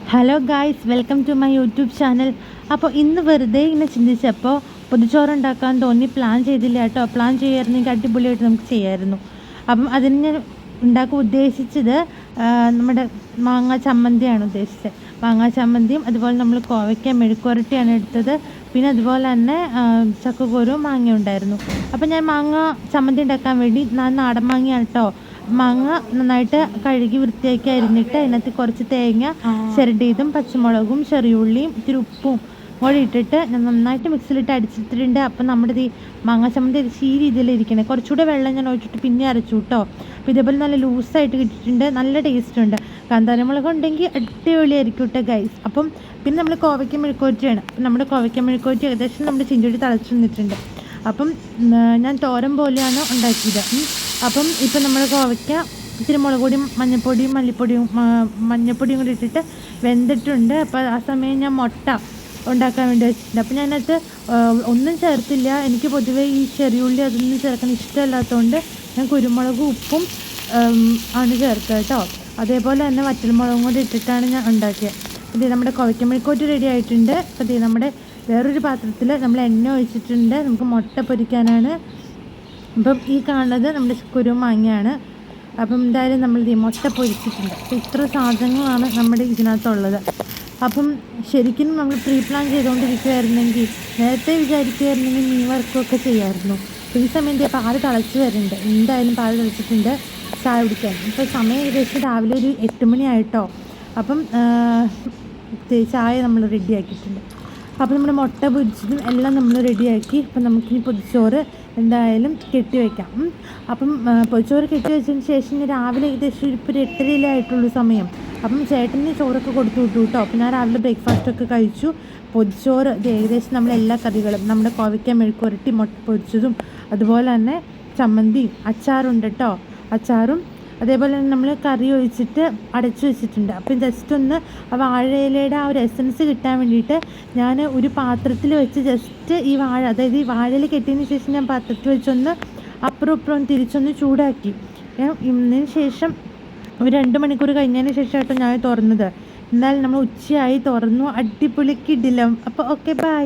Hello guys, welcome to my YouTube channel. അപ്പോൾ ഇന്ന് വെറുതെ ഇങ്ങനെ ചിന്തിച്ചപ്പോൾ പൊതിച്ചോറ് ഉണ്ടാക്കാൻ തോന്നി. പ്ലാൻ ചെയ്തില്ല കേട്ടോ. പ്ലാൻ ചെയ്യായിരുന്നെങ്കിൽ അടിപൊളിയായിട്ട് നമുക്ക് ചെയ്യാമായിരുന്നു. അപ്പം അതിന് ഞാൻ ഉണ്ടാക്കാൻ ഉദ്ദേശിച്ചത് നമ്മുടെ മാങ്ങ ചമ്മന്തിയാണ് ഉദ്ദേശിച്ചത്. മാങ്ങ ചമ്മന്തിയും അതുപോലെ നമ്മൾ കോവയ്ക്ക മെഴുക്കുവരട്ടിയാണ് എടുത്തത്. പിന്നെ അതുപോലെ തന്നെ ചക്കക്കുരു മാങ്ങ ഉണ്ടായിരുന്നു. അപ്പോൾ ഞാൻ മാങ്ങ ചമ്മന്തി ഉണ്ടാക്കാൻ വേണ്ടി നാടൻ മാങ്ങയാണ് കേട്ടോ. മാങ്ങ നന്നായിട്ട് കഴുകി വൃത്തിയാക്കി അരിഞ്ഞിട്ട് അതിനകത്ത് കുറച്ച് തേങ്ങ ചിരണ്ടിയതും പച്ചമുളകും ചെറിയുള്ളിയും ഇത്തിരി ഉപ്പും കൂടെ ഇട്ടിട്ട് നന്നായിട്ട് മിക്സിയിലിട്ട് അടിച്ചിട്ടുണ്ട്. അപ്പം നമ്മുടെ ഈ മാങ്ങ ചമ്മന്തി ഈ രീതിയിലിരിക്കണേ. കുറച്ചുകൂടെ വെള്ളം ഞാൻ ഒഴിച്ചിട്ട് പിന്നെ അരച്ചു കേട്ടോ. അപ്പോൾ ഇതേപോലെ നല്ല ലൂസായിട്ട് കിട്ടിയിട്ടുണ്ട്. നല്ല ടേസ്റ്റ് ഉണ്ട്. കാന്താരമുളക് ഉണ്ടെങ്കിൽ അടിപൊളിയായിരിക്കും കേട്ടോ ഗൈസ്. അപ്പം പിന്നെ നമ്മൾ കോവയ്ക്ക മെഴുക്കുവരട്ടിയാണ്. നമ്മുടെ കോവയ്ക്ക മെഴുക്കുവരട്ടി ഏകദേശം നമ്മുടെ ചിഞ്ചുടി തിളച്ച് നിന്നിട്ടുണ്ട്. അപ്പം ഞാൻ തോരൻ പോലെയാണ് ഉണ്ടാക്കിയത്. അപ്പം ഇപ്പം നമ്മൾ കോവയ്ക്ക ഇത്തിരി മുളക് പൊടിയും മഞ്ഞൾപ്പൊടിയും മഞ്ഞൾപ്പൊടിയും കൂടി ഇട്ടിട്ട് വെന്തിട്ടുണ്ട്. അപ്പോൾ ആ സമയം ഞാൻ മുട്ട ഉണ്ടാക്കാൻ വേണ്ടി വെച്ചിട്ടുണ്ട്. അപ്പോൾ ഞാനത് ഒന്നും ചേർത്തില്ല. എനിക്ക് പൊതുവേ ഈ ചെറിയുള്ളി അതൊന്നും ചേർക്കാൻ ഇഷ്ടമല്ലാത്തതുകൊണ്ട് ഞാൻ കുരുമുളകും ഉപ്പും ആണ് ചേർക്കുക കേട്ടോ. അതേപോലെ തന്നെ വറ്റൽമുളകും കൂടി ഇട്ടിട്ടാണ് ഞാൻ ഉണ്ടാക്കിയത്. ഇത് നമ്മുടെ കോവയ്ക്ക മെഴുക്കുവരട്ടി റെഡി ആയിട്ടുണ്ട്. അപ്പോൾ ഇത് നമ്മുടെ വേറൊരു പാത്രത്തിൽ നമ്മൾ എണ്ണ ഒഴിച്ചിട്ടുണ്ട്. നമുക്ക് മുട്ട പൊരിക്കാനാണ്. അപ്പം ഈ കാണുന്നത് നമ്മുടെ കുരു മാങ്ങയാണ്. അപ്പം എന്തായാലും നമ്മൾ ഈ മുട്ട പൊരിച്ചിട്ടുണ്ട്. അപ്പോൾ ഇത്ര സാധനങ്ങളാണ് നമ്മുടെ ഇതിനകത്തുള്ളത്. അപ്പം ശരിക്കും നമ്മൾ പ്രീ പ്ലാൻ ചെയ്തുകൊണ്ടിരിക്കുമായിരുന്നെങ്കിൽ നേരത്തെ വിചാരിക്കുമായിരുന്നെങ്കിൽ മീൻ വർക്കൊക്കെ ചെയ്യാമായിരുന്നു. അപ്പോൾ ഈ സമയം പാല് തിളച്ച് വരുന്നുണ്ട്. എന്തായാലും പാല് തിളച്ചിട്ടുണ്ട് ചായ കുടിക്കാൻ. ഇപ്പോൾ സമയം ഏകദേശം രാവിലെ ഒരു 8 മണിയായിട്ടോ. അപ്പം ചായ നമ്മൾ റെഡിയാക്കിയിട്ടുണ്ട്. അപ്പോൾ നമ്മുടെ മുട്ട പൊരിച്ചതും എല്ലാം നമ്മൾ റെഡിയാക്കി. അപ്പം നമുക്കിനി പൊതിച്ചോറ് എന്തായാലും കെട്ടി വയ്ക്കാം. അപ്പം പൊതിച്ചോറ് കെട്ടി വെച്ചതിന് ശേഷം രാവിലെ ഏകദേശം ഇപ്പോൾ ഒരു 8:30 ആയിട്ടുള്ളൂ സമയം. അപ്പം ചേട്ടന് ചോറൊക്കെ കൊടുത്തു വിട്ടു കേട്ടോ. അപ്പം ഞാൻ രാവിലെ ബ്രേക്ക്ഫാസ്റ്റൊക്കെ കഴിച്ചു. പൊതിച്ചോറ് ഏകദേശം നമ്മളെല്ലാ കറികളും നമ്മുടെ കോവയ്ക്ക മെഴുക്കുവരട്ടി മുട്ട പൊരിച്ചതും അതുപോലെ തന്നെ ചമ്മന്തിയും അച്ചാറുണ്ട് കേട്ടോ. അച്ചാറും അതേപോലെ തന്നെ നമ്മൾ കറി ഒഴിച്ചിട്ട് അടച്ചു വെച്ചിട്ടുണ്ട്. അപ്പം ജസ്റ്റ് ഒന്ന് വാഴയിലയുടെ ആ ഒരു എസൻസ് കിട്ടാൻ വേണ്ടിയിട്ട് ഞാൻ ഒരു പാത്രത്തിൽ വെച്ച് ജസ്റ്റ് ഈ വാഴ, അതായത് ഈ വാഴയിൽ കെട്ടിയതിന് ശേഷം ഞാൻ പാത്രത്തിൽ വെച്ചൊന്ന് അപ്പുറം ഇപ്പുറം തിരിച്ചൊന്ന് ചൂടാക്കി. ഇതിന് ശേഷം ഒരു 2 മണിക്കൂർ കഴിഞ്ഞതിന് ശേഷമായിട്ടോ ഞാൻ തുറന്നത്. എന്നാലും നമ്മൾ ഉച്ചയായി തുറന്നു. അടിപൊളിക്കിടിലം. അപ്പോൾ ഓക്കെ, ബൈ.